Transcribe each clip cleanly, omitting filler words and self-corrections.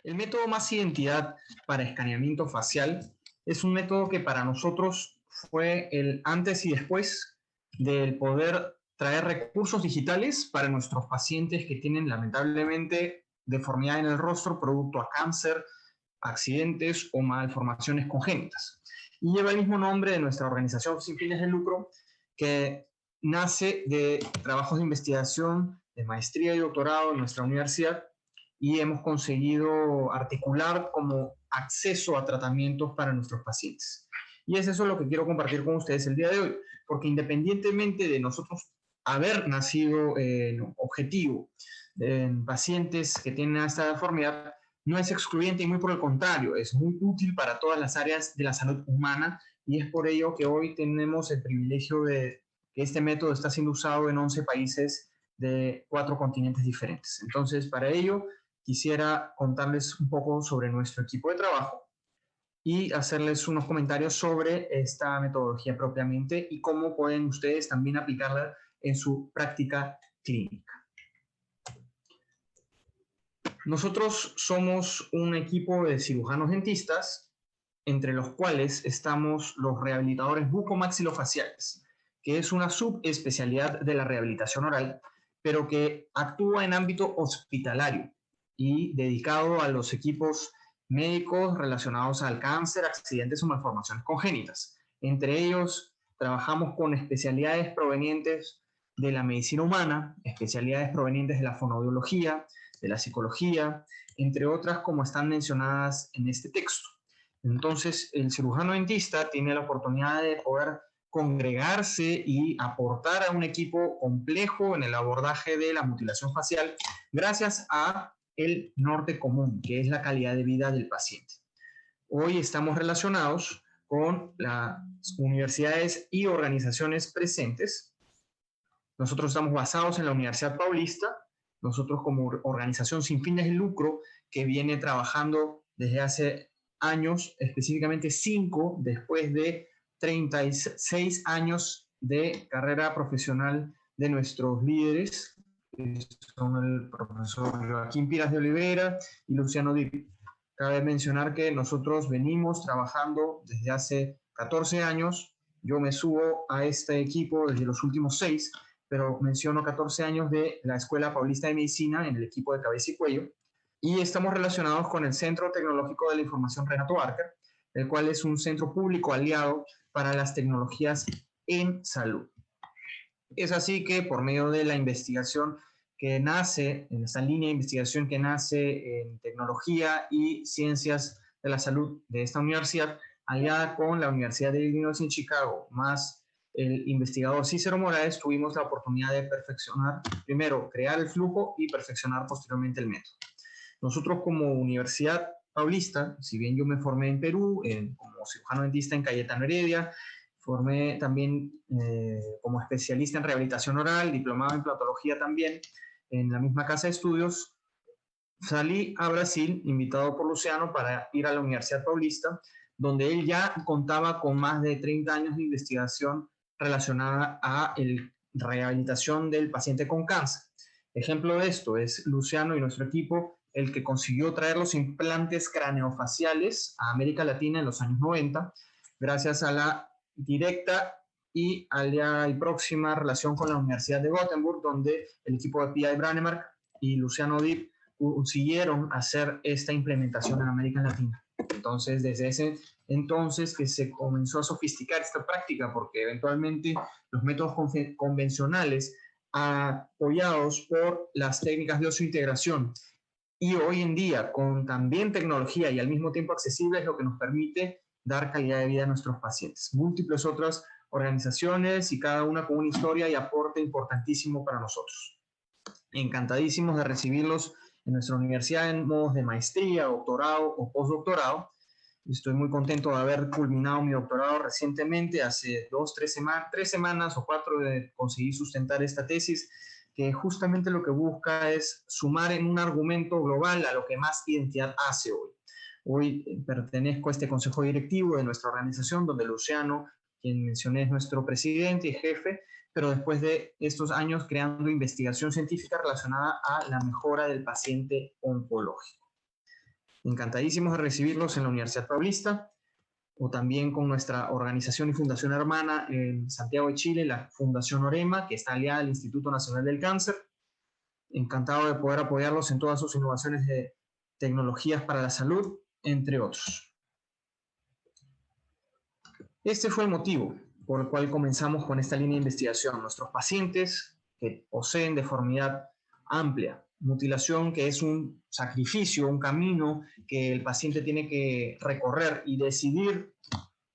El método Más Identidad para escaneamiento facial es un método que para nosotros fue el antes y después del poder traer recursos digitales para nuestros pacientes que tienen lamentablemente deformidad en el rostro producto a cáncer, accidentes o malformaciones congénitas. Y lleva el mismo nombre de nuestra organización sin fines de lucro, que nace de trabajos de investigación, de maestría y doctorado en nuestra universidad, y hemos conseguido articular como acceso a tratamientos para nuestros pacientes. Y es eso lo que quiero compartir con ustedes el día de hoy, porque independientemente de nosotros haber nacido objetivo en pacientes que tienen esta deformidad, no es excluyente y muy por el contrario, es muy útil para todas las áreas de la salud humana, y es por ello que hoy tenemos el privilegio de que este método está siendo usado en 11 países de 4 continentes diferentes. Entonces, para ello, quisiera contarles un poco sobre nuestro equipo de trabajo y hacerles unos comentarios sobre esta metodología propiamente y cómo pueden ustedes también aplicarla en su práctica clínica. Nosotros somos un equipo de cirujanos dentistas, entre los cuales estamos los rehabilitadores bucomaxilofaciales, que es una subespecialidad de la rehabilitación oral, pero que actúa en ámbito hospitalario y dedicado a los equipos médicos relacionados al cáncer, accidentes o malformaciones congénitas. Entre ellos, trabajamos con especialidades provenientes de la medicina humana, especialidades provenientes de la fonoaudiología, de la psicología, entre otras como están mencionadas en este texto. Entonces, el cirujano dentista tiene la oportunidad de poder congregarse y aportar a un equipo complejo en el abordaje de la mutilación facial gracias a el norte común, que es la calidad de vida del paciente. Hoy estamos relacionados con las universidades y organizaciones presentes. Nosotros estamos basados en la Universidad Paulista, nosotros como organización sin fines de lucro que viene trabajando desde hace años, específicamente 5, después de 36 años de carrera profesional de nuestros líderes, que son el profesor Joaquín Piras de Olivera y Luciano Dip. Cabe mencionar que nosotros venimos trabajando desde hace 14 años, yo me subo a este equipo desde los últimos 6, pero menciono 14 años de la Escuela Paulista de Medicina en el equipo de cabeza y cuello, y estamos relacionados con el Centro Tecnológico de la Información Renato Arca, el cual es un centro público aliado para las tecnologías en salud. Es así que por medio de la investigación que nace, en esta línea de investigación que nace en tecnología y ciencias de la salud de esta universidad, aliada con la Universidad de Illinois en Chicago, más el investigador Cícero Morales, tuvimos la oportunidad de perfeccionar, primero, crear el flujo y perfeccionar posteriormente el método. Nosotros como Universidad Paulista, si bien yo me formé en Perú, como cirujano dentista en Cayetano Heredia, formé también como especialista en rehabilitación oral, diplomado en implantología también, en la misma casa de estudios. Salí a Brasil, invitado por Luciano, para ir a la Universidad Paulista, donde él ya contaba con más de 30 años de investigación relacionada a la rehabilitación del paciente con cáncer. Ejemplo de esto es Luciano y nuestro equipo, el que consiguió traer los implantes craneofaciales a América Latina en los años 90, gracias a la directa y próxima relación con la Universidad de Gothenburg, donde el equipo de P.I. Branemark y Luciano Dip consiguieron hacer esta implementación en América Latina. Entonces, desde ese entonces que se comenzó a sofisticar esta práctica, porque eventualmente los métodos convencionales apoyados por las técnicas de osseointegración y hoy en día con también tecnología y al mismo tiempo accesible es lo que nos permite dar calidad de vida a nuestros pacientes. Múltiples otras organizaciones y cada una con una historia y aporte importantísimo para nosotros. Encantadísimos de recibirlos en nuestra universidad en modos de maestría, doctorado o postdoctorado. Estoy muy contento de haber culminado mi doctorado recientemente, hace 3 semanas o 4 de conseguir sustentar esta tesis, que justamente lo que busca es sumar en un argumento global a lo que Más Identidad hace hoy. Hoy pertenezco a este consejo directivo de nuestra organización, donde Luciano, quien mencioné, es nuestro presidente y jefe, pero después de estos años creando investigación científica relacionada a la mejora del paciente oncológico. Encantadísimos de recibirlos en la Universidad Paulista o también con nuestra organización y fundación hermana en Santiago de Chile, la Fundación Orema, que está aliada al Instituto Nacional del Cáncer. Encantado de poder apoyarlos en todas sus innovaciones de tecnologías para la salud, entre otros. Este fue el motivo por el cual comenzamos con esta línea de investigación. Nuestros pacientes que poseen deformidad amplia, mutilación que es un sacrificio, un camino que el paciente tiene que recorrer y decidir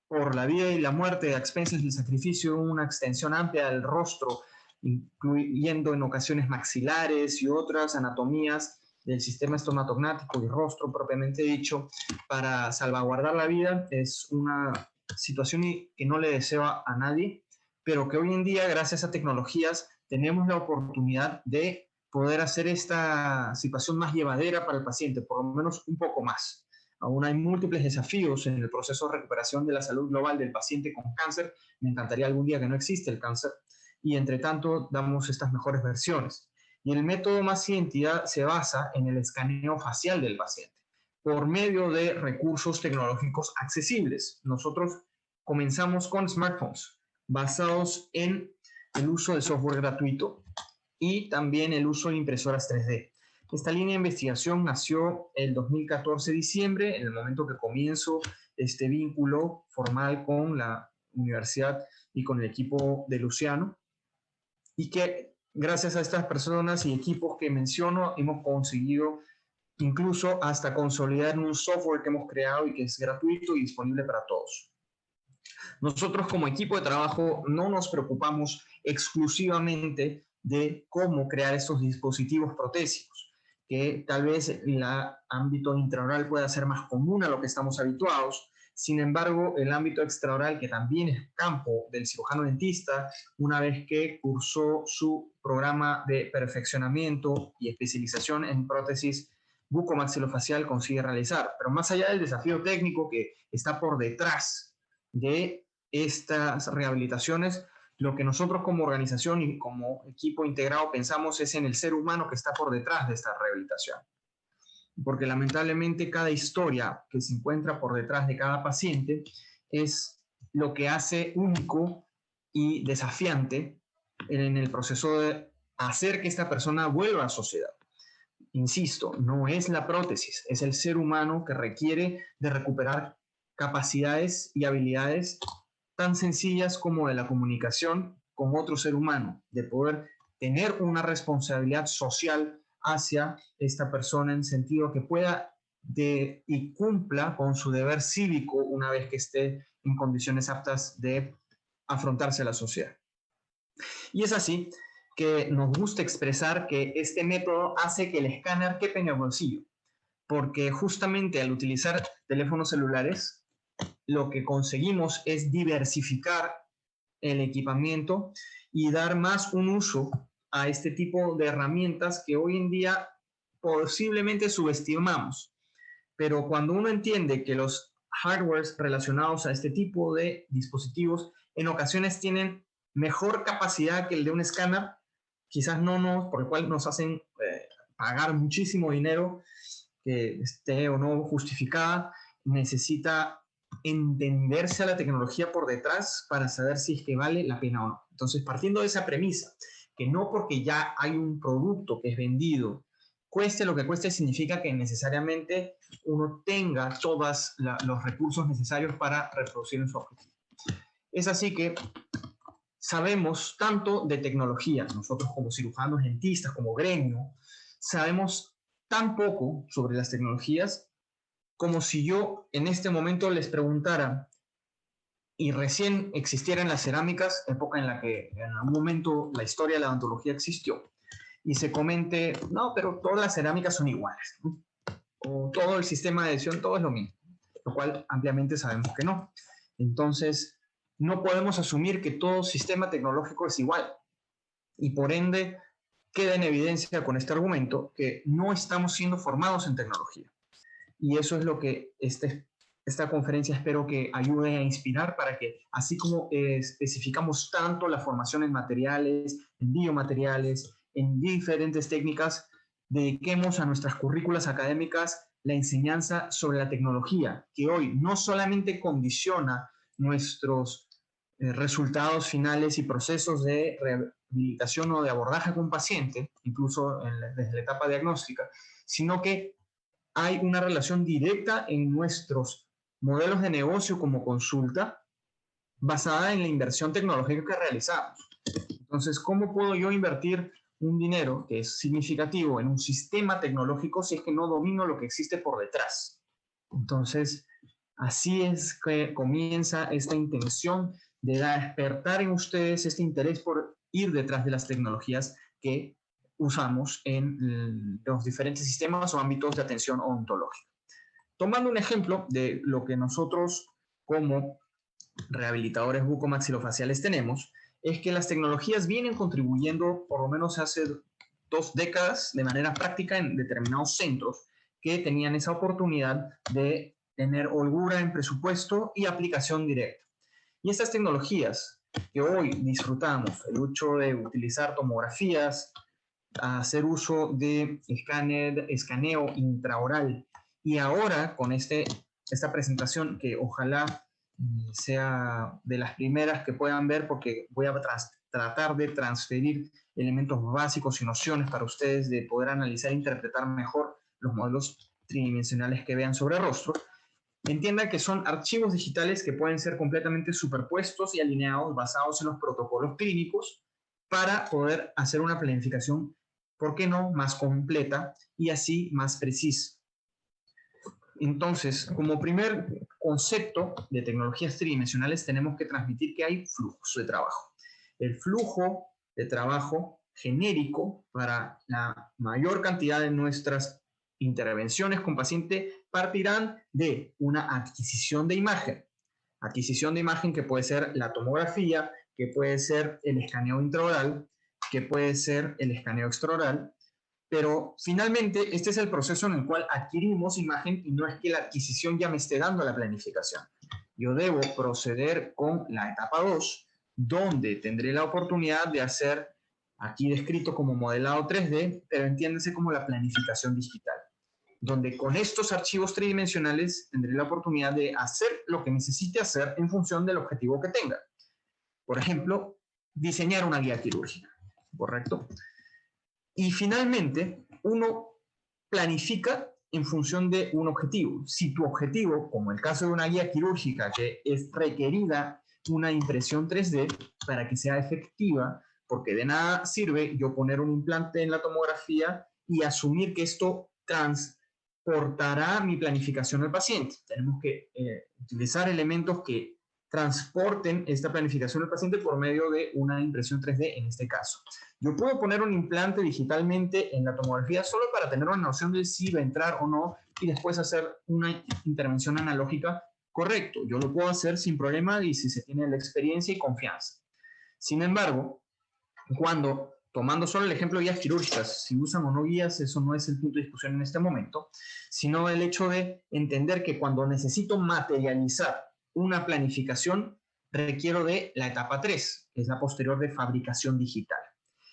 por la vida y la muerte a expensas del sacrificio, una extensión amplia del rostro, incluyendo en ocasiones maxilares y otras anatomías del sistema estomatognático y rostro propiamente dicho, para salvaguardar la vida. Es una situación que no le deseo a nadie, pero que hoy en día, gracias a tecnologías, tenemos la oportunidad de poder hacer esta situación más llevadera para el paciente, por lo menos un poco más. Aún hay múltiples desafíos en el proceso de recuperación de la salud global del paciente con cáncer. Me encantaría algún día que no existe el cáncer. Y entre tanto, damos estas mejores versiones. Y el método más identidad se basa en el escaneo facial del paciente por medio de recursos tecnológicos accesibles. Nosotros comenzamos con smartphones basados en el uso de software gratuito y también el uso de impresoras 3D. Esta línea de investigación nació el 2014 diciembre, en el momento que comienzo este vínculo formal con la universidad y con el equipo de Luciano, y que gracias a estas personas y equipos que menciono hemos conseguido incluso hasta consolidar un software que hemos creado y que es gratuito y disponible para todos. Nosotros como equipo de trabajo no nos preocupamos exclusivamente de cómo crear estos dispositivos protésicos, que tal vez en el ámbito intraoral pueda ser más común a lo que estamos habituados. Sin embargo, el ámbito extraoral, que también es campo del cirujano dentista, una vez que cursó su programa de perfeccionamiento y especialización en prótesis bucomaxilofacial, consigue realizar. Pero más allá del desafío técnico que está por detrás de estas rehabilitaciones, lo que nosotros como organización y como equipo integrado pensamos es en el ser humano que está por detrás de esta rehabilitación. Porque lamentablemente cada historia que se encuentra por detrás de cada paciente es lo que hace único y desafiante en el proceso de hacer que esta persona vuelva a la sociedad. Insisto, no es la prótesis, es el ser humano que requiere de recuperar capacidades y habilidades tan sencillas como de la comunicación con otro ser humano, de poder tener una responsabilidad social hacia esta persona en sentido que pueda y cumpla con su deber cívico una vez que esté en condiciones aptas de afrontarse a la sociedad. Y es así que nos gusta expresar que este método hace que el escáner quepa en el bolsillo, porque justamente al utilizar teléfonos celulares, lo que conseguimos es diversificar el equipamiento y dar más un uso a este tipo de herramientas que hoy en día posiblemente subestimamos. Pero cuando uno entiende que los hardwares relacionados a este tipo de dispositivos en ocasiones tienen mejor capacidad que el de un escáner, quizás por el cual nos hacen pagar muchísimo dinero que esté o no justificada, necesita entenderse a la tecnología por detrás para saber si es que vale la pena o no. Entonces, partiendo de esa premisa, que no porque ya hay un producto que es vendido, cueste lo que cueste, significa que necesariamente uno tenga todos los recursos necesarios para reproducir en su objetivo. Es así que sabemos tanto de tecnología, nosotros como cirujanos dentistas, como gremio, sabemos tan poco sobre las tecnologías como si yo en este momento les preguntara, y recién existieran las cerámicas, época en la que en algún momento la historia de la odontología existió, y se comente, no, pero todas las cerámicas son iguales, ¿no? O todo el sistema de adhesión, todo es lo mismo, lo cual ampliamente sabemos que no. Entonces, no podemos asumir que todo sistema tecnológico es igual, y por ende queda en evidencia con este argumento que no estamos siendo formados en tecnología. Y eso es lo que esta conferencia espero que ayude a inspirar para que, así como especificamos tanto la formación en materiales, en biomateriales, en diferentes técnicas, dediquemos a nuestras currículas académicas la enseñanza sobre la tecnología, que hoy no solamente condiciona nuestros resultados finales y procesos de rehabilitación o de abordaje con paciente, incluso desde la etapa diagnóstica, sino que hay una relación directa en nuestros modelos de negocio como consulta basada en la inversión tecnológica que realizamos. Entonces, ¿cómo puedo yo invertir un dinero que es significativo en un sistema tecnológico si es que no domino lo que existe por detrás? Entonces, así es que comienza esta intención de despertar en ustedes este interés por ir detrás de las tecnologías que usamos en los diferentes sistemas o ámbitos de atención odontológica. Tomando un ejemplo de lo que nosotros como rehabilitadores bucomaxilofaciales tenemos, es que las tecnologías vienen contribuyendo por lo menos hace 2 décadas de manera práctica en determinados centros que tenían esa oportunidad de tener holgura en presupuesto y aplicación directa. Y estas tecnologías que hoy disfrutamos, el hecho de utilizar tomografías, hacer uso de escaneo intraoral, y ahora con esta presentación que ojalá sea de las primeras que puedan ver, porque voy a tratar de transferir elementos básicos y nociones para ustedes de poder analizar e interpretar mejor los modelos tridimensionales que vean sobre el rostro. Entiendan que son archivos digitales que pueden ser completamente superpuestos y alineados basados en los protocolos clínicos para poder hacer una planificación, ¿por qué no?, más completa y así más precisa. Entonces, como primer concepto de tecnologías tridimensionales, tenemos que transmitir que hay flujos de trabajo. El flujo de trabajo genérico para la mayor cantidad de nuestras intervenciones con paciente partirán de una adquisición de imagen. Adquisición de imagen que puede ser la tomografía, que puede ser el escaneo intraoral, que puede ser el escaneo extraoral. Pero finalmente este es el proceso en el cual adquirimos imagen y no es que la adquisición ya me esté dando la planificación. Yo debo proceder con la etapa 2, donde tendré la oportunidad de hacer, aquí descrito como modelado 3D, pero entiéndase como la planificación digital, donde con estos archivos tridimensionales tendré la oportunidad de hacer lo que necesite hacer en función del objetivo que tenga. Por ejemplo, diseñar una guía quirúrgica, ¿correcto? Y finalmente, uno planifica en función de un objetivo. Si tu objetivo, como el caso de una guía quirúrgica, que es requerida una impresión 3D para que sea efectiva, porque de nada sirve yo poner un implante en la tomografía y asumir que esto transportará mi planificación al paciente. Tenemos que utilizar elementos que transporten esta planificación al paciente por medio de una impresión 3D en este caso. Yo puedo poner un implante digitalmente en la tomografía solo para tener una noción de si va a entrar o no y después hacer una intervención analógica. Correcto, yo lo puedo hacer sin problema y si se tiene la experiencia y confianza. Sin embargo, cuando, tomando solo el ejemplo de guías quirúrgicas, si usan o no guías, eso no es el punto de discusión en este momento, sino el hecho de entender que cuando necesito materializar una planificación, requiero de la etapa 3, que es la posterior de fabricación digital.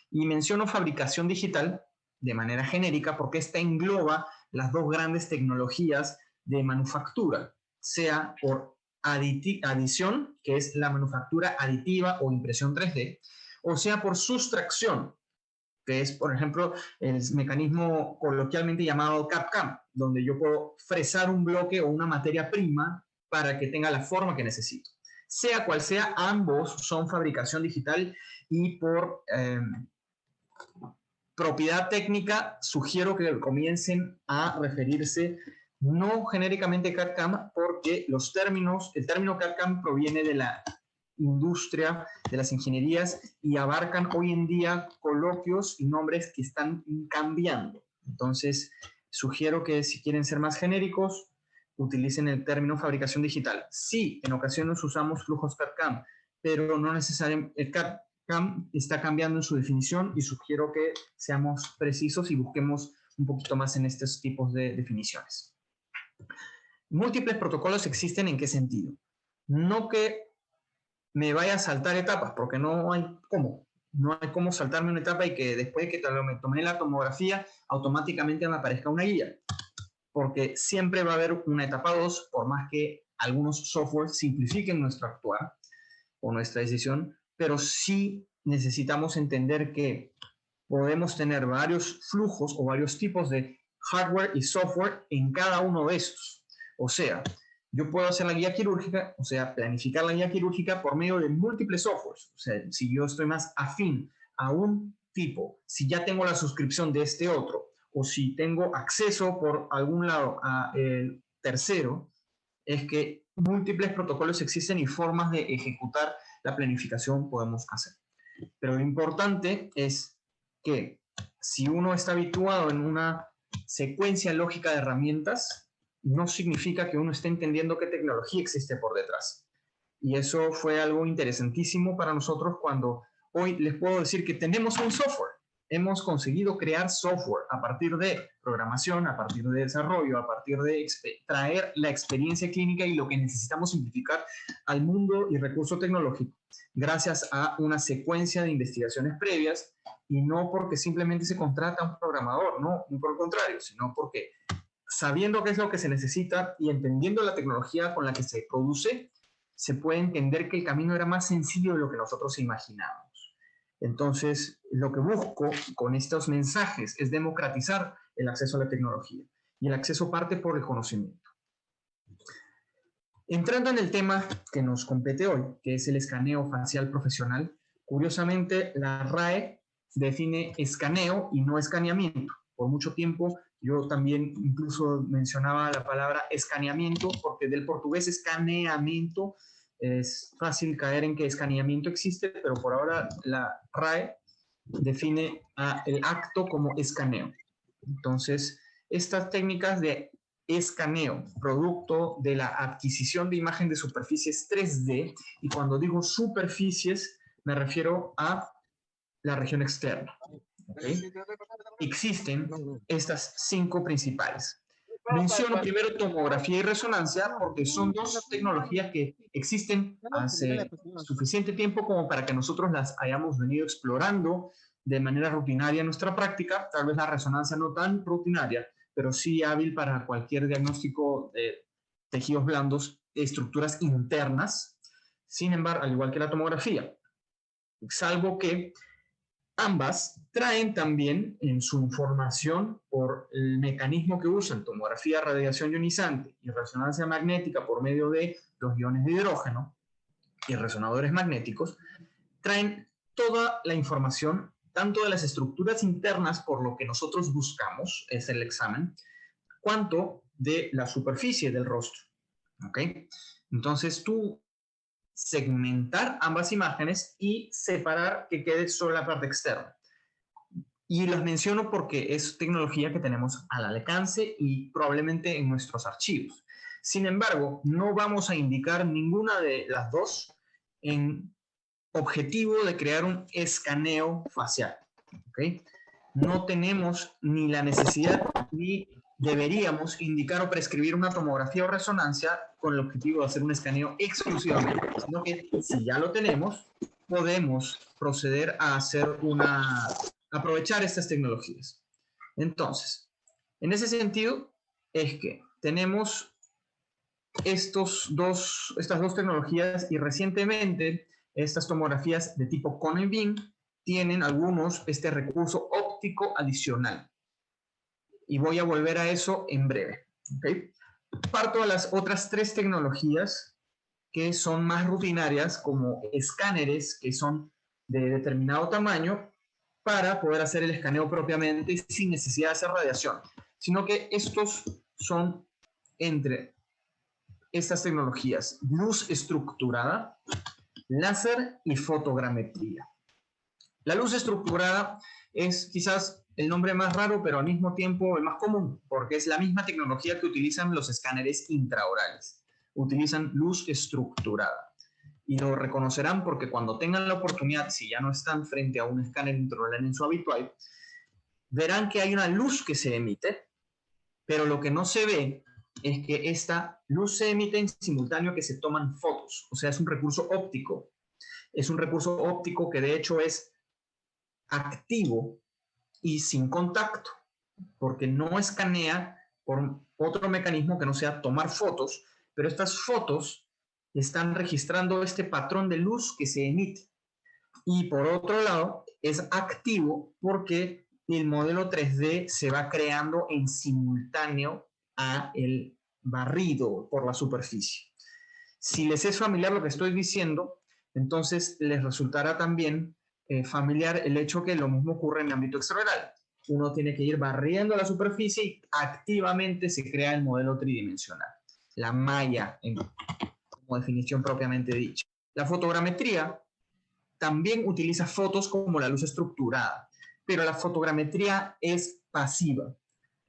Y menciono fabricación digital de manera genérica porque esta engloba las dos grandes tecnologías de manufactura, sea por adición, que es la manufactura aditiva o impresión 3D, o sea por sustracción, que es, por ejemplo, el mecanismo coloquialmente llamado CAD/CAM, donde yo puedo fresar un bloque o una materia prima para que tenga la forma que necesito. Sea cual sea, ambos son fabricación digital y por propiedad técnica sugiero que comiencen a referirse no genéricamente CAD/CAM porque el término CAD/CAM proviene de la industria de las ingenierías y abarcan hoy en día coloquios y nombres que están cambiando. Entonces, sugiero que si quieren ser más genéricos, utilicen el término fabricación digital. Sí, en ocasiones usamos flujos CAD/CAM, pero no necesariamente. El CAD/CAM está cambiando en su definición y sugiero que seamos precisos y busquemos un poquito más en estos tipos de definiciones. Múltiples protocolos existen, ¿en qué sentido? No que me vaya a saltar etapas, porque no hay cómo. No hay cómo saltarme una etapa y que después de que me tomé la tomografía, automáticamente me aparezca una guía. porque siempre va a haber una etapa 2, por más que algunos softwares simplifiquen nuestro actuar o nuestra decisión, pero sí necesitamos entender que podemos tener varios flujos o varios tipos de hardware y software en cada uno de estos. O sea, yo puedo hacer la guía quirúrgica, o sea, planificar la guía quirúrgica por medio de múltiples softwares. O sea, si yo estoy más afín a un tipo, si ya tengo la suscripción de este otro, o si tengo acceso por algún lado a el tercero, es que múltiples protocolos existen y formas de ejecutar la planificación podemos hacer. Pero lo importante es que si uno está habituado en una secuencia lógica de herramientas, no significa que uno esté entendiendo qué tecnología existe por detrás. Y eso fue algo interesantísimo para nosotros cuando hoy les puedo decir que tenemos un software. Hemos conseguido crear software a partir de programación, a partir de desarrollo, a partir de traer la experiencia clínica y lo que necesitamos simplificar al mundo y recurso tecnológico, gracias a una secuencia de investigaciones previas y no porque simplemente se contrata a un programador, no, por el contrario, sino porque sabiendo qué es lo que se necesita y entendiendo la tecnología con la que se produce, se puede entender que el camino era más sencillo de lo que nosotros imaginábamos. Entonces, lo que busco con estos mensajes es democratizar el acceso a la tecnología. Y el acceso parte por el conocimiento. Entrando en el tema que nos compete hoy, que es el escaneo facial profesional, curiosamente la RAE define escaneo y no escaneamiento. Por mucho tiempo yo también incluso mencionaba la palabra escaneamiento, porque del portugués escaneamiento es fácil caer en que escaneamiento existe, pero por ahora la RAE define el acto como escaneo. Entonces, estas técnicas de escaneo, producto de la adquisición de imagen de superficies 3D, y cuando digo superficies, me refiero a la región externa. ¿Okay? Existen estas 5 principales. Menciono primero tomografía y resonancia porque son dos tecnologías que existen hace suficiente tiempo como para que nosotros las hayamos venido explorando de manera rutinaria en nuestra práctica. Tal vez la resonancia no tan rutinaria, pero sí hábil para cualquier diagnóstico de tejidos blandos, estructuras internas. Sin embargo, al igual que la tomografía, salvo que ambas traen también en su información por el mecanismo que usan, tomografía, radiación ionizante y resonancia magnética por medio de los iones de hidrógeno y resonadores magnéticos, traen toda la información, tanto de las estructuras internas por lo que nosotros buscamos, es el examen, cuanto de la superficie del rostro. ¿Ok? Entonces tú segmentar ambas imágenes y separar que quede solo la parte externa. Y las menciono porque es tecnología que tenemos al alcance y probablemente en nuestros archivos. Sin embargo, no vamos a indicar ninguna de las dos en objetivo de crear un escaneo facial. ¿Okay? No tenemos ni la necesidad ni deberíamos indicar o prescribir una tomografía o resonancia con el objetivo de hacer un escaneo exclusivamente, sino que si ya lo tenemos, podemos proceder a hacer aprovechar estas tecnologías. Entonces, en ese sentido, es que tenemos estas dos tecnologías y recientemente estas tomografías de tipo cone beam tienen algunos este recurso óptico adicional. Y voy a volver a eso en breve. ¿Okay? Parto a las otras 3 tecnologías que son más rutinarias, como escáneres que son de determinado tamaño, para poder hacer el escaneo propiamente sin necesidad de hacer radiación, sino que estos son entre estas tecnologías: luz estructurada, láser y fotogrametría. La luz estructurada es quizás el nombre más raro, pero al mismo tiempo el más común, porque es la misma tecnología que utilizan los escáneres intraorales. Utilizan luz estructurada. Y lo reconocerán porque cuando tengan la oportunidad, si ya no están frente a un escáner intraoral en su habitual, verán que hay una luz que se emite, pero lo que no se ve es que esta luz se emite en simultáneo que se toman fotos. O sea, es un recurso óptico. Es un recurso óptico que de hecho es activo y sin contacto, porque no escanea por otro mecanismo que no sea tomar fotos, pero estas fotos están registrando este patrón de luz que se emite. Y por otro lado, es activo porque el modelo 3D se va creando en simultáneo a el barrido por la superficie. Si les es familiar lo que estoy diciendo, entonces les resultará también familiar el hecho que lo mismo ocurre en el ámbito extraoral. Uno tiene que ir barriendo la superficie y activamente se crea el modelo tridimensional, la malla, como definición propiamente dicha. La fotogrametría también utiliza fotos como la luz estructurada, pero la fotogrametría es pasiva.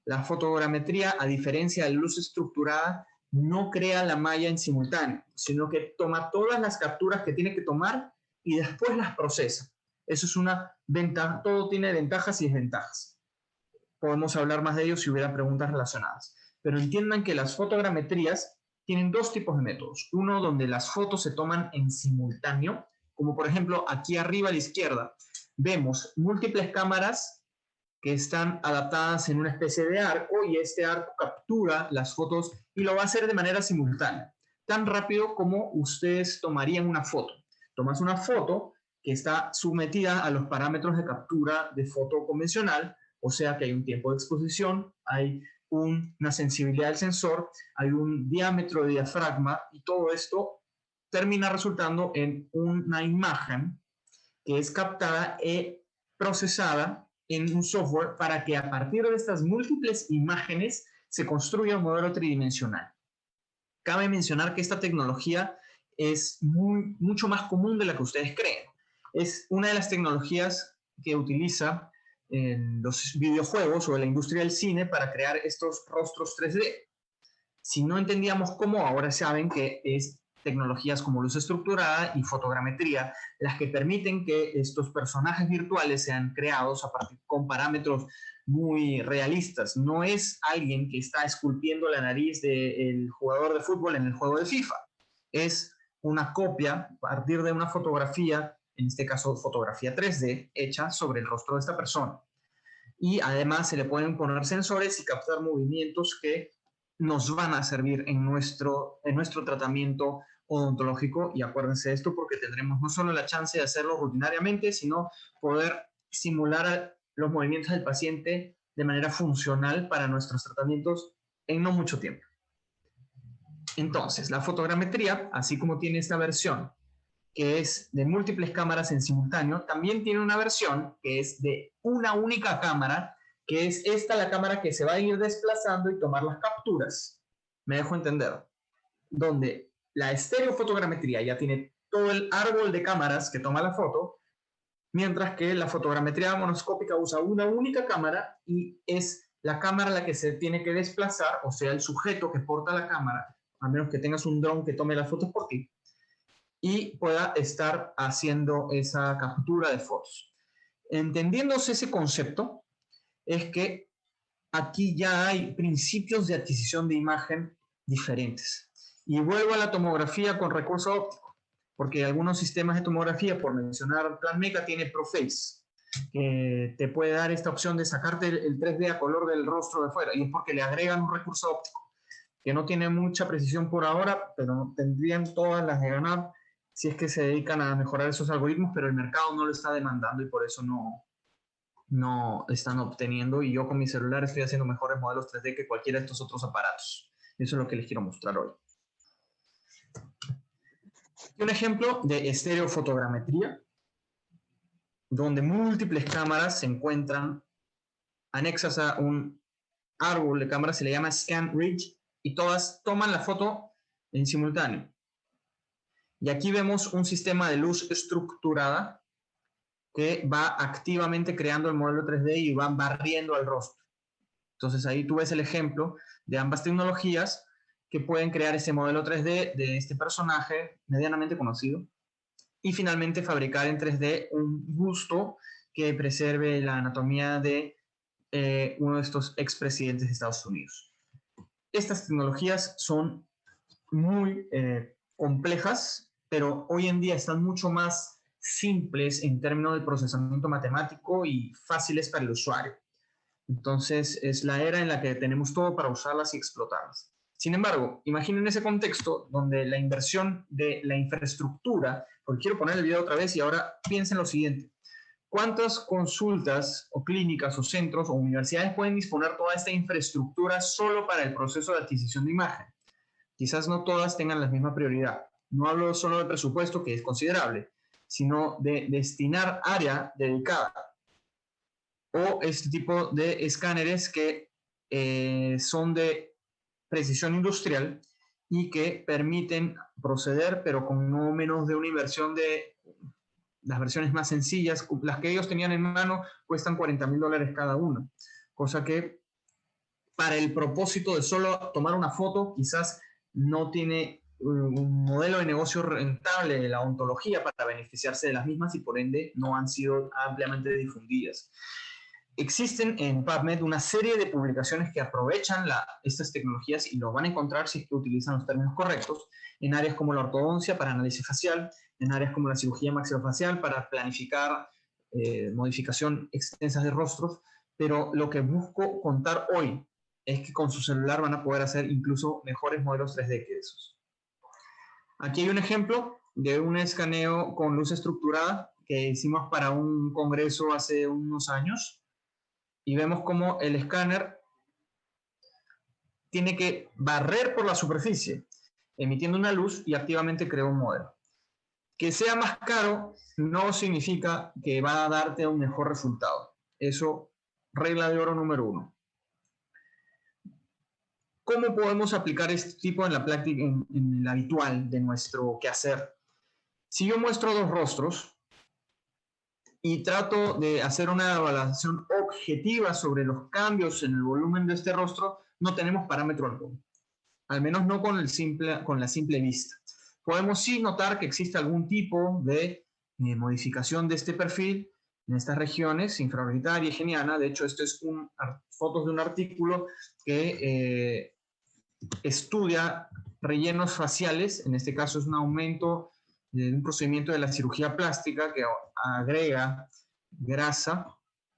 La fotogrametría, a diferencia de la luz estructurada, no crea la malla en simultáneo, sino que toma todas las capturas que tiene que tomar y después las procesa. Eso es una ventaja, todo tiene ventajas y desventajas. Podemos hablar más de ello si hubiera preguntas relacionadas. Pero entiendan que las fotogrametrías tienen dos tipos de métodos. Uno donde las fotos se toman en simultáneo, como por ejemplo aquí arriba a la izquierda, vemos múltiples cámaras que están adaptadas en una especie de arco y este arco captura las fotos y lo va a hacer de manera simultánea, tan rápido como ustedes tomarían una foto. Tomas una foto que está sometida a los parámetros de captura de foto convencional, o sea que hay un tiempo de exposición, hay una sensibilidad del sensor, hay un diámetro de diafragma y todo esto termina resultando en una imagen que es captada y procesada en un software para que a partir de estas múltiples imágenes se construya un modelo tridimensional. Cabe mencionar que esta tecnología es mucho más común de la que ustedes creen. Es una de las tecnologías que utiliza en los videojuegos o en la industria del cine para crear estos rostros 3D. Si no entendíamos cómo, ahora saben que es tecnologías como luz estructurada y fotogrametría las que permiten que estos personajes virtuales sean creados a partir, con parámetros muy realistas. No es alguien que está esculpiendo la nariz del jugador de fútbol en el juego de FIFA. Es una copia a partir de una fotografía, en este caso fotografía 3D, hecha sobre el rostro de esta persona. Y además se le pueden poner sensores y captar movimientos que nos van a servir en nuestro tratamiento odontológico. Y acuérdense de esto porque tendremos no solo la chance de hacerlo rutinariamente, sino poder simular los movimientos del paciente de manera funcional para nuestros tratamientos en no mucho tiempo. Entonces, la fotogrametría, así como tiene esta versión que es de múltiples cámaras en simultáneo, también tiene una versión que es de una única cámara, que es esta la cámara que se va a ir desplazando y tomar las capturas. Me dejo entender. Donde la estereofotogrametría ya tiene todo el árbol de cámaras que toma la foto, mientras que la fotogrametría monoscópica usa una única cámara y es la cámara la que se tiene que desplazar, o sea, el sujeto que porta la cámara, a menos que tengas un dron que tome las fotos por ti, y pueda estar haciendo esa captura de fotos. Entendiéndose ese concepto, es que aquí ya hay principios de adquisición de imagen diferentes. Y vuelvo a la tomografía con recurso óptico, porque algunos sistemas de tomografía, por mencionar Planmeca, tiene Proface, que te puede dar esta opción de sacarte el 3D a color del rostro de fuera, y es porque le agregan un recurso óptico, que no tiene mucha precisión por ahora, pero tendrían todas las de ganar si es que se dedican a mejorar esos algoritmos, pero el mercado no lo está demandando y por eso no están obteniendo. Y yo con mi celular estoy haciendo mejores modelos 3D que cualquiera de estos otros aparatos. Eso es lo que les quiero mostrar hoy. Un ejemplo de estereofotogrametría, donde múltiples cámaras se encuentran anexas a un árbol de cámaras, se le llama Scan Ridge, y todas toman la foto en simultáneo. Y aquí vemos un sistema de luz estructurada que va activamente creando el modelo 3D y va barriendo al rostro. Entonces ahí tú ves el ejemplo de ambas tecnologías que pueden crear ese modelo 3D de este personaje medianamente conocido y finalmente fabricar en 3D un busto que preserve la anatomía de uno de estos expresidentes de Estados Unidos. Estas tecnologías son muy complejas, pero hoy en día están mucho más simples en términos de procesamiento matemático y fáciles para el usuario. Entonces, es la era en la que tenemos todo para usarlas y explotarlas. Sin embargo, imaginen ese contexto donde la inversión de la infraestructura, porque quiero poner el video otra vez y ahora piensen lo siguiente. ¿Cuántas consultas o clínicas o centros o universidades pueden disponer toda esta infraestructura solo para el proceso de adquisición de imagen? Quizás no todas tengan la misma prioridad. No hablo solo de presupuesto, que es considerable, sino de destinar área dedicada o este tipo de escáneres que son de precisión industrial y que permiten proceder, pero con no menos de una inversión de las versiones más sencillas. Las que ellos tenían en mano cuestan $40,000 cada una, cosa que para el propósito de solo tomar una foto quizás no tiene un modelo de negocio rentable de la ontología para beneficiarse de las mismas y por ende no han sido ampliamente difundidas. Existen en PubMed una serie de publicaciones que aprovechan estas tecnologías y lo van a encontrar si es que utilizan los términos correctos en áreas como la ortodoncia para análisis facial, en áreas como la cirugía maxilofacial para planificar modificación extensas de rostros, pero lo que busco contar hoy es que con su celular van a poder hacer incluso mejores modelos 3D que esos. Aquí hay un ejemplo de un escaneo con luz estructurada que hicimos para un congreso hace unos años y vemos cómo el escáner tiene que barrer por la superficie, emitiendo una luz y activamente crea un modelo. Que sea más caro no significa que va a darte un mejor resultado. Eso, regla de oro número 1. ¿Cómo podemos aplicar este tipo en la práctica, en el habitual de nuestro quehacer? Si yo muestro dos rostros y trato de hacer una evaluación objetiva sobre los cambios en el volumen de este rostro, no tenemos parámetro alguno, al menos no con la simple vista. Podemos sí notar que existe algún tipo de modificación de este perfil en estas regiones, infraorbitaria y geniana. De hecho, esto es fotos de un artículo que estudia rellenos faciales. En este caso es un aumento de un procedimiento de la cirugía plástica que agrega grasa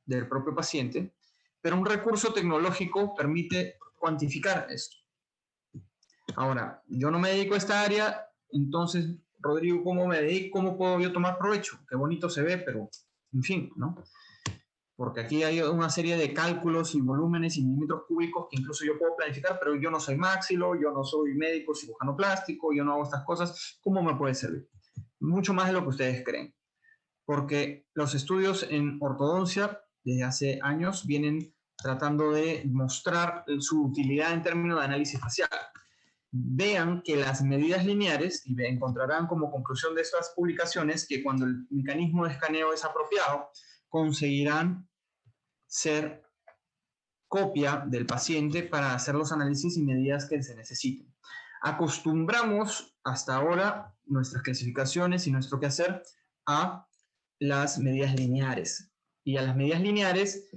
del propio paciente, pero un recurso tecnológico permite cuantificar esto. Ahora, yo no me dedico a esta área, entonces, Rodrigo, ¿cómo me dedico? ¿Cómo puedo yo tomar provecho? Qué bonito se ve, pero, en fin, ¿no? Porque aquí hay una serie de cálculos y volúmenes y milímetros cúbicos que incluso yo puedo planificar, pero yo no soy maxilo, yo no soy médico cirujano plástico, yo no hago estas cosas. ¿Cómo me puede servir? Mucho más de lo que ustedes creen. Porque los estudios en ortodoncia desde hace años vienen tratando de mostrar su utilidad en términos de análisis facial. Vean que las medidas lineares, y encontrarán como conclusión de estas publicaciones que cuando el mecanismo de escaneo es apropiado, conseguirán ser copia del paciente para hacer los análisis y medidas que se necesiten. Acostumbramos hasta ahora nuestras clasificaciones y nuestro quehacer a las medidas lineares. Y a las medidas lineares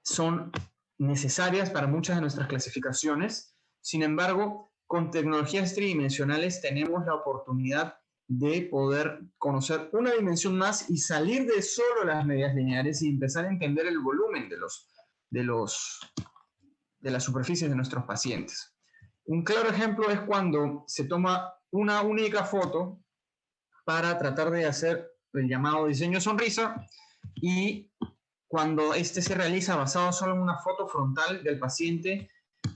son necesarias para muchas de nuestras clasificaciones. Sin embargo, con tecnologías tridimensionales tenemos la oportunidad de poder conocer una dimensión más y salir de solo las medidas lineares y empezar a entender el volumen de las superficies de nuestros pacientes. Un claro ejemplo es cuando se toma una única foto para tratar de hacer el llamado diseño sonrisa y cuando este se realiza basado solo en una foto frontal del paciente,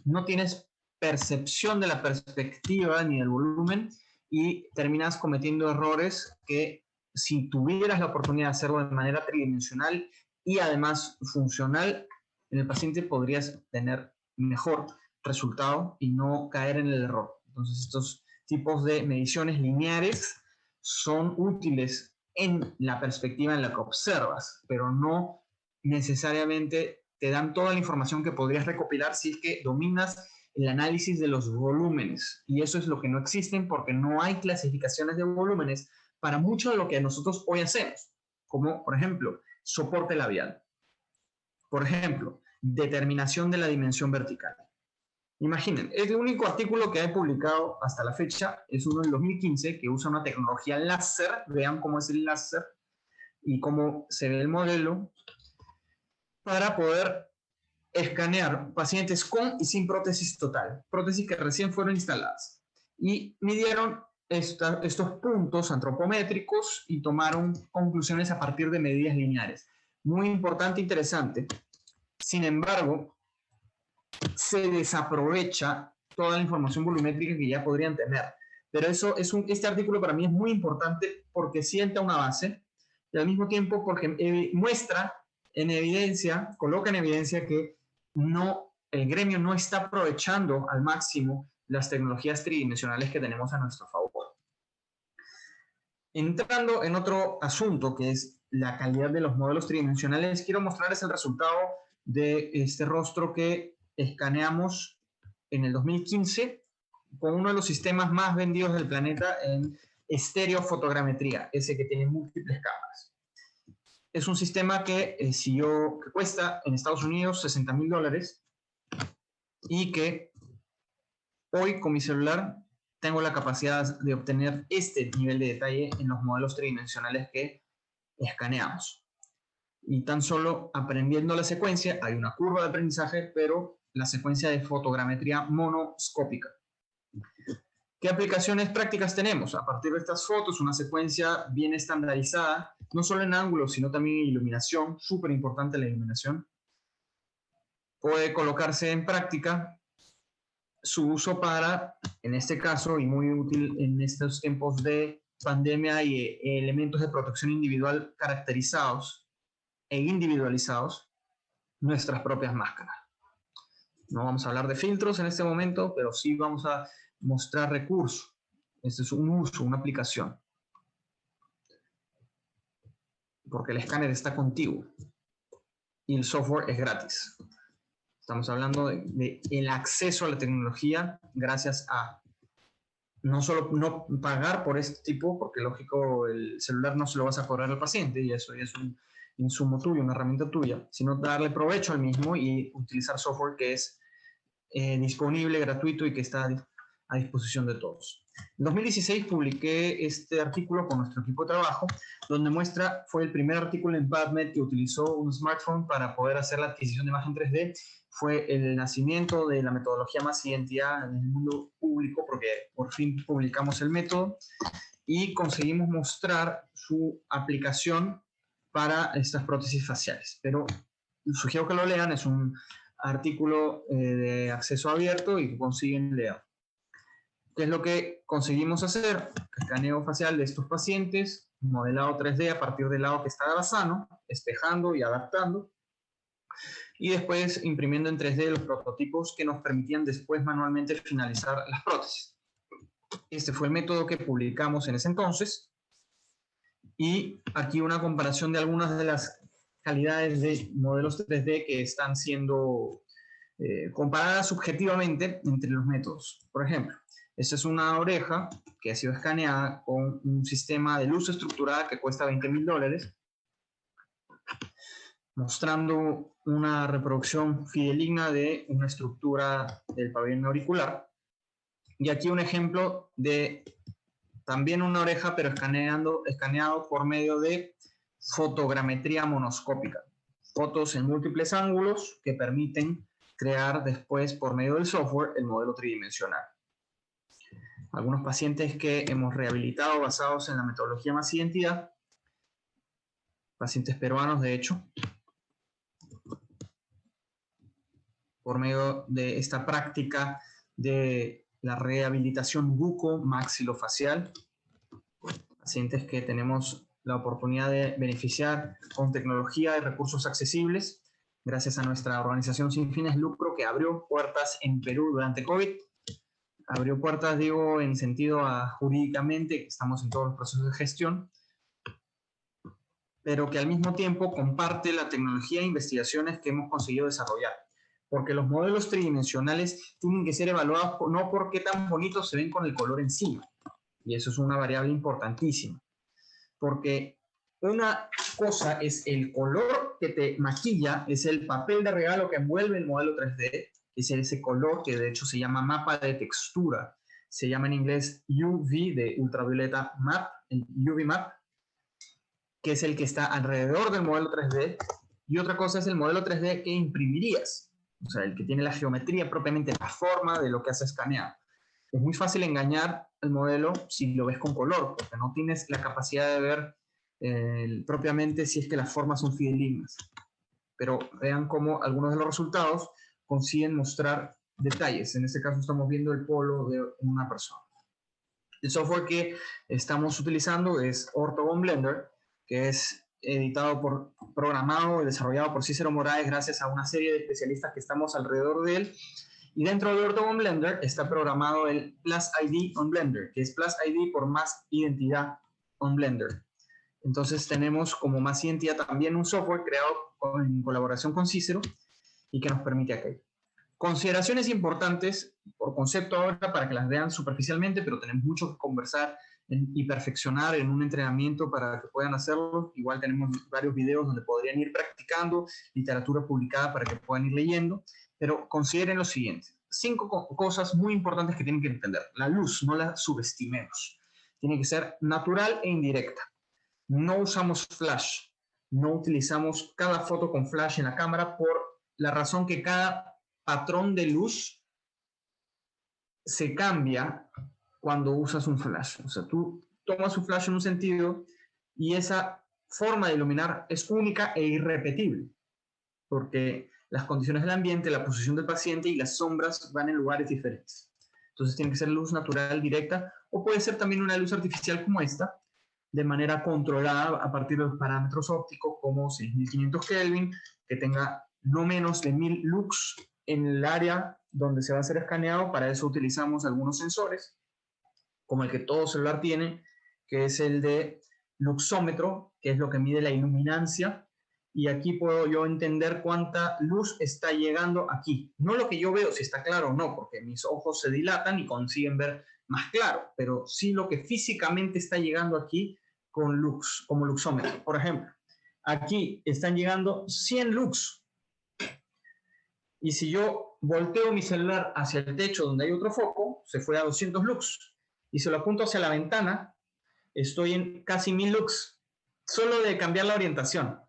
no tienes percepción de la perspectiva ni del volumen y terminas cometiendo errores que si tuvieras la oportunidad de hacerlo de manera tridimensional y además funcional, en el paciente podrías tener mejor resultado y no caer en el error. Entonces, estos tipos de mediciones lineares son útiles en la perspectiva en la que observas, pero no necesariamente te dan toda la información que podrías recopilar si es que dominas el análisis de los volúmenes. Y eso es lo que no existen porque no hay clasificaciones de volúmenes para mucho de lo que nosotros hoy hacemos, como por ejemplo, soporte labial. Por ejemplo, determinación de la dimensión vertical. Imaginen, el único artículo que he publicado hasta la fecha es uno del 2015 que usa una tecnología láser. Vean cómo es el láser y cómo se ve el modelo para poder escanear pacientes con y sin prótesis total, prótesis que recién fueron instaladas, y midieron estos puntos antropométricos y tomaron conclusiones a partir de medidas lineares. Muy importante e interesante. Sin embargo, se desaprovecha toda la información volumétrica que ya podrían tener. Pero eso este artículo para mí es muy importante porque sienta una base y al mismo tiempo porque muestra en evidencia, coloca en evidencia que el gremio no está aprovechando al máximo las tecnologías tridimensionales que tenemos a nuestro favor. Entrando en otro asunto que es la calidad de los modelos tridimensionales, quiero mostrarles el resultado de este rostro que escaneamos en el 2015 con uno de los sistemas más vendidos del planeta en estereofotogrametría, ese que tiene múltiples cámaras. Es un sistema que cuesta en Estados Unidos $60,000 y que hoy con mi celular tengo la capacidad de obtener este nivel de detalle en los modelos tridimensionales que escaneamos. Y tan solo aprendiendo la secuencia, hay una curva de aprendizaje, pero la secuencia de fotogrametría monoscópica. ¿Qué aplicaciones prácticas tenemos? A partir de estas fotos, una secuencia bien estandarizada, no solo en ángulos, sino también en iluminación, súper importante la iluminación. Puede colocarse en práctica su uso para, en este caso, y muy útil en estos tiempos de pandemia y elementos de protección individual caracterizados e individualizados, nuestras propias máscaras. No vamos a hablar de filtros en este momento, pero sí vamos a mostrar recursos. Este es un uso, una aplicación. Porque el escáner está contigo y el software es gratis. Estamos hablando de el acceso a la tecnología gracias a no solo no pagar por este tipo, porque lógico el celular no se lo vas a cobrar al paciente y eso es un insumo tuyo, una herramienta tuya, sino darle provecho al mismo y utilizar software que es disponible, gratuito y que está a disposición de todos. En 2016 publiqué este artículo con nuestro equipo de trabajo, donde fue el primer artículo en PubMed que utilizó un smartphone para poder hacer la adquisición de imagen 3D. Fue el nacimiento de la metodología más identidad en el mundo público, porque por fin publicamos el método y conseguimos mostrar su aplicación para estas prótesis faciales. Pero sugiero que lo lean, es un artículo de acceso abierto y que consiguen leer. ¿Qué es lo que conseguimos hacer? Escaneo facial de estos pacientes, modelado 3D a partir del lado que estaba sano, espejando y adaptando, y después imprimiendo en 3D los prototipos que nos permitían después manualmente finalizar las prótesis. Este fue el método que publicamos en ese entonces, y aquí una comparación de algunas de las calidades de modelos 3D que están siendo comparadas subjetivamente entre los métodos. Por ejemplo, esta es una oreja que ha sido escaneada con un sistema de luz estructurada que cuesta $20,000, mostrando una reproducción fidedigna de una estructura del pabellón auricular. Y aquí un ejemplo de también una oreja, pero escaneado por medio de fotogrametría monoscópica. Fotos en múltiples ángulos que permiten crear después, por medio del software, el modelo tridimensional. Algunos pacientes que hemos rehabilitado basados en la metodología más identidad, pacientes peruanos de hecho, por medio de esta práctica de la rehabilitación buco-maxilofacial, pacientes que tenemos la oportunidad de beneficiar con tecnología y recursos accesibles, gracias a nuestra organización sin fines de lucro que abrió puertas en Perú durante COVID. Abrió puertas, digo, en sentido jurídicamente, que estamos en todos los procesos de gestión, pero que al mismo tiempo comparte la tecnología e investigaciones que hemos conseguido desarrollar. Porque los modelos tridimensionales tienen que ser evaluados no por qué tan bonitos se ven con el color encima, y eso es una variable importantísima. Porque una cosa es el color que te maquilla, es el papel de regalo que envuelve el modelo 3D, es ese color que de hecho se llama mapa de textura, se llama en inglés UV de ultravioleta map, el UV map, que es el que está alrededor del modelo 3D, y otra cosa es el modelo 3D que imprimirías. o sea, el que tiene la geometría propiamente, la forma de lo que has escaneado. Es muy fácil engañar el modelo si lo ves con color, porque no tienes la capacidad de ver propiamente si es que las formas son fidedignas. Pero vean cómo algunos de los resultados consiguen mostrar detalles. En este caso estamos viendo el polo de una persona. El software que estamos utilizando es Ortogon Blender, que es programado y desarrollado por Cícero Moraes gracias a una serie de especialistas que estamos alrededor de él. Y dentro de Ortogon Blender está programado el Plus ID on Blender, que es Plus ID por más identidad on Blender. Entonces tenemos como más identidad también un software creado en colaboración con Cícero y que nos permite aquello. Consideraciones importantes por concepto ahora para que las vean superficialmente, pero tenemos mucho que conversar y perfeccionar en un entrenamiento para que puedan hacerlo. Igual tenemos varios videos donde podrían ir practicando, literatura publicada para que puedan ir leyendo, pero consideren lo siguiente. 5 cosas muy importantes que tienen que entender. La luz, no la subestimemos. Tiene que ser natural e indirecta. No usamos flash, no utilizamos cada foto con flash en la cámara por la razón que cada patrón de luz se cambia cuando usas un flash. O sea, tú tomas un flash en un sentido y esa forma de iluminar es única e irrepetible, porque las condiciones del ambiente, la posición del paciente y las sombras van en lugares diferentes. Entonces tiene que ser luz natural directa o puede ser también una luz artificial como esta, de manera controlada a partir de los parámetros ópticos como 6500 Kelvin, que tenga no menos de 1000 lux en el área donde se va a ser escaneado. Para eso utilizamos algunos sensores, como el que todo celular tiene, que es el de luxómetro, que es lo que mide la iluminancia. Y aquí puedo yo entender cuánta luz está llegando aquí. No lo que yo veo, si está claro o no, porque mis ojos se dilatan y consiguen ver más claro, pero sí lo que físicamente está llegando aquí con lux, como luxómetro. Por ejemplo, aquí están llegando 100 lux. Y si yo volteo mi celular hacia el techo donde hay otro foco, se fue a 200 lux. Y se lo apunto hacia la ventana, estoy en casi 1000 lux, solo de cambiar la orientación.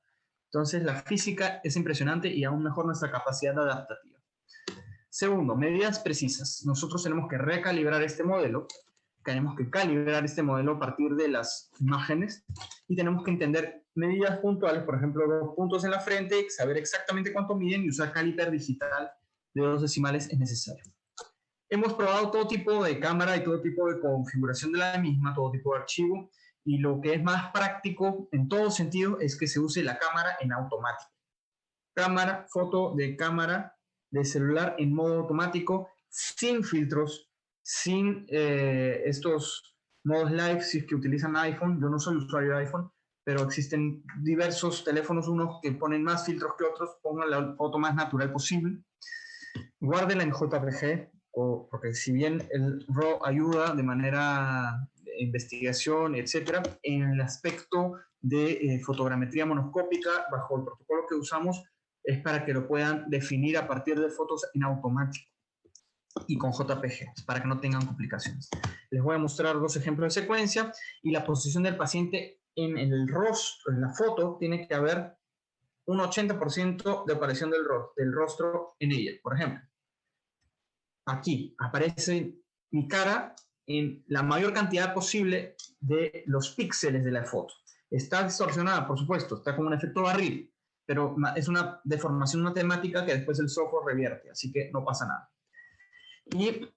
Entonces, la física es impresionante y aún mejor nuestra capacidad adaptativa. Segundo, medidas precisas. Nosotros tenemos que recalibrar este modelo, tenemos que calibrar este modelo a partir de las imágenes y tenemos que entender medidas puntuales, por ejemplo, 2 puntos en la frente, saber exactamente cuánto miden y usar caliper digital de 2 decimales es necesario. Hemos probado todo tipo de cámara y todo tipo de configuración de la misma, todo tipo de archivo, y lo que es más práctico en todo sentido es que se use la cámara en automático. Foto de cámara de celular en modo automático, sin filtros, sin estos modos live, si es que utilizan iPhone. Yo no soy usuario de iPhone, pero existen diversos teléfonos, unos que ponen más filtros que otros. Pongan la foto más natural posible. Guárdenla en JPG, porque si bien el RAW ayuda de manera de investigación, etcétera, en el aspecto de fotogrametría monoscópica, bajo el protocolo que usamos, es para que lo puedan definir a partir de fotos en automático y con JPG, para que no tengan complicaciones. Les voy a mostrar 2 ejemplos de secuencia y la posición del paciente en el rostro, en la foto, tiene que haber un 80% de aparición del rostro en ella. Por ejemplo, aquí aparece mi cara en la mayor cantidad posible de los píxeles de la foto. Está distorsionada, por supuesto, está como un efecto barril, pero es una deformación matemática que después el software revierte, así que no pasa nada. Y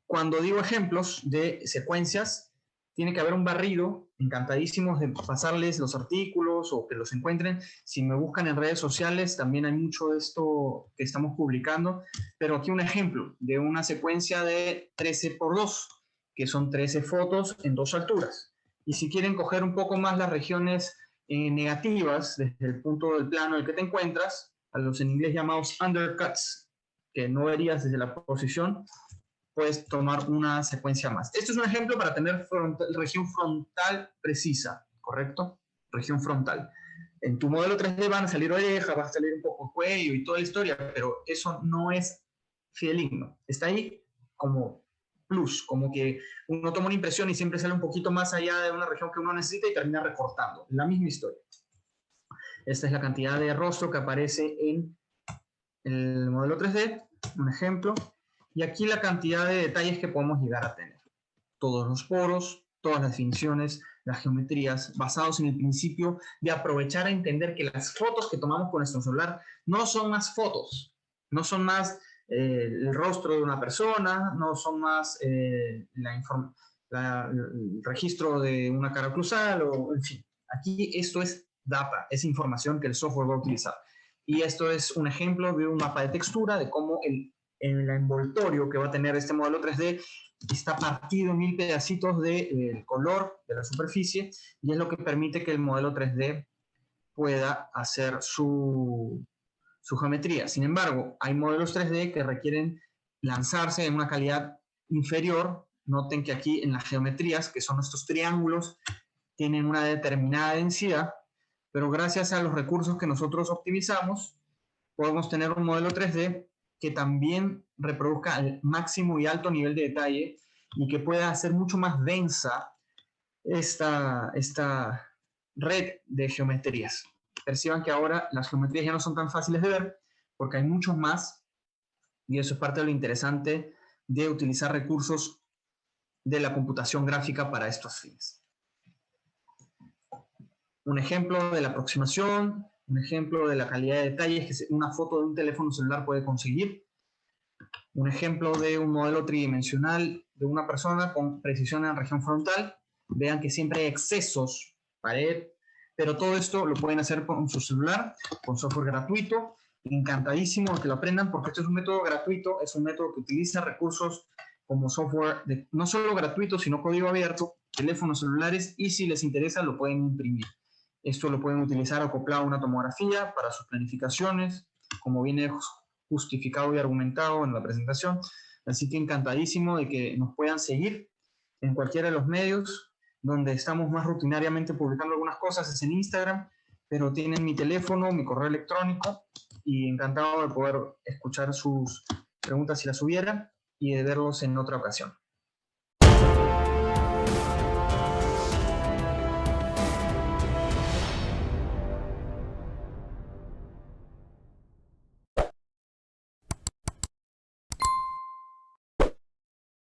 cuando digo ejemplos de secuencias, tiene que haber un barrido, encantadísimos de pasarles los artículos o que los encuentren. Si me buscan en redes sociales, también hay mucho de esto que estamos publicando, pero aquí un ejemplo de una secuencia de 13x2, que son 13 fotos en 2 alturas. Y si quieren coger un poco más las regiones negativas desde el punto del plano en el que te encuentras, a los en inglés llamados undercuts, que no verías desde la posición, puedes tomar una secuencia más. Esto es un ejemplo para tener región frontal precisa, ¿correcto? Región frontal. En tu modelo 3D van a salir orejas, va a salir un poco cuello y toda la historia, pero eso no es fidedigno. Está ahí como plus, como que uno toma una impresión y siempre sale un poquito más allá de una región que uno necesita y termina recortando. La misma historia. Esta es la cantidad de rostro que aparece en el modelo 3D, un ejemplo, y aquí la cantidad de detalles que podemos llegar a tener. Todos los poros, todas las definiciones, las geometrías, basados en el principio de aprovechar a entender que las fotos que tomamos con nuestro celular no son más fotos, no son más el rostro de una persona, no son más el registro de una cara cruzada, o en fin. Aquí esto es data, es información que el software va a utilizar. Y esto es un ejemplo de un mapa de textura, de cómo el envoltorio que va a tener este modelo 3D está partido en 1000 pedacitos del color de la superficie, y es lo que permite que el modelo 3D pueda hacer su geometría. Sin embargo, hay modelos 3D que requieren lanzarse en una calidad inferior. Noten que aquí en las geometrías, que son estos triángulos, tienen una determinada densidad, pero gracias a los recursos que nosotros optimizamos, podemos tener un modelo 3D que también reproduzca al máximo y alto nivel de detalle y que pueda hacer mucho más densa esta red de geometrías. Perciban que ahora las geometrías ya no son tan fáciles de ver porque hay muchos más, y eso es parte de lo interesante de utilizar recursos de la computación gráfica para estos fines. Un ejemplo de la aproximación, un ejemplo de la calidad de detalles que una foto de un teléfono celular puede conseguir, un ejemplo de un modelo tridimensional de una persona con precisión en la región frontal. Vean que siempre hay excesos, pared, pero todo esto lo pueden hacer con su celular, con software gratuito. Encantadísimo de que lo aprendan, porque este es un método gratuito, es un método que utiliza recursos como software no solo gratuito, sino código abierto, teléfonos celulares, y si les interesa lo pueden imprimir. Esto lo pueden utilizar acoplado a una tomografía para sus planificaciones, como viene justificado y argumentado en la presentación. Así que encantadísimo de que nos puedan seguir en cualquiera de los medios. Donde estamos más rutinariamente publicando algunas cosas es en Instagram, pero tienen mi teléfono, mi correo electrónico, y encantado de poder escuchar sus preguntas si las hubiera y de verlos en otra ocasión.